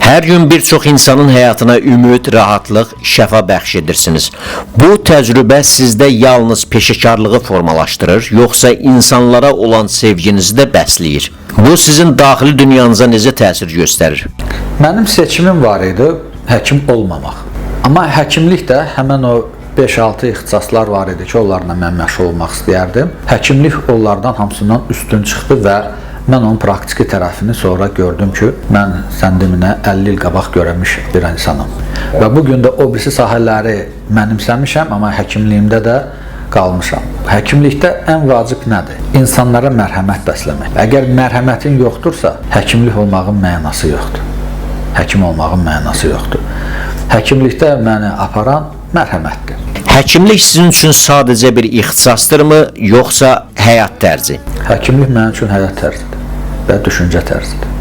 Hər gün bir çox insanın həyatına ümid, rahatlıq, şəfa bəxş edirsiniz. Bu təcrübə sizdə yalnız peşəkarlığı formalaşdırır, yoxsa insanlara olan sevginizi də bəsləyir? Bu sizin daxili dünyanıza necə təsir göstərir? Mənim seçimim var idi, həkim olmamaq. Amma həkimlik də həmən o 5-6 ixtisaslar var idi ki, onlarla mən məşğul olmaq istəyərdim. Həkimlik onlardan hamısından üstün çıxdı və mən onun praktiki tərəfini sonra gördüm ki, mən səndiminə 50 il qabaq görəmiş bir insanım. Və bugün də o birisi sahələri mənimsəmişəm, amma həkimliyimdə də qalmışam. Həkimlikdə ən vacib nədir? İnsanlara mərhəmət bəsləmək. Əgər mərhəmətin yoxdursa, həkimlik olmağın mənası yoxdur. Həkim olmağın mənası yoxdur. Həkimlikdə məni aparan mərhəmətdir. Həkimlik sizin üçün sadəcə bir ixtisasdırmı, yoxsa həyat tərzi? Həkimlik mənim üçün həyat tərzidir və düşüncə tərzidir.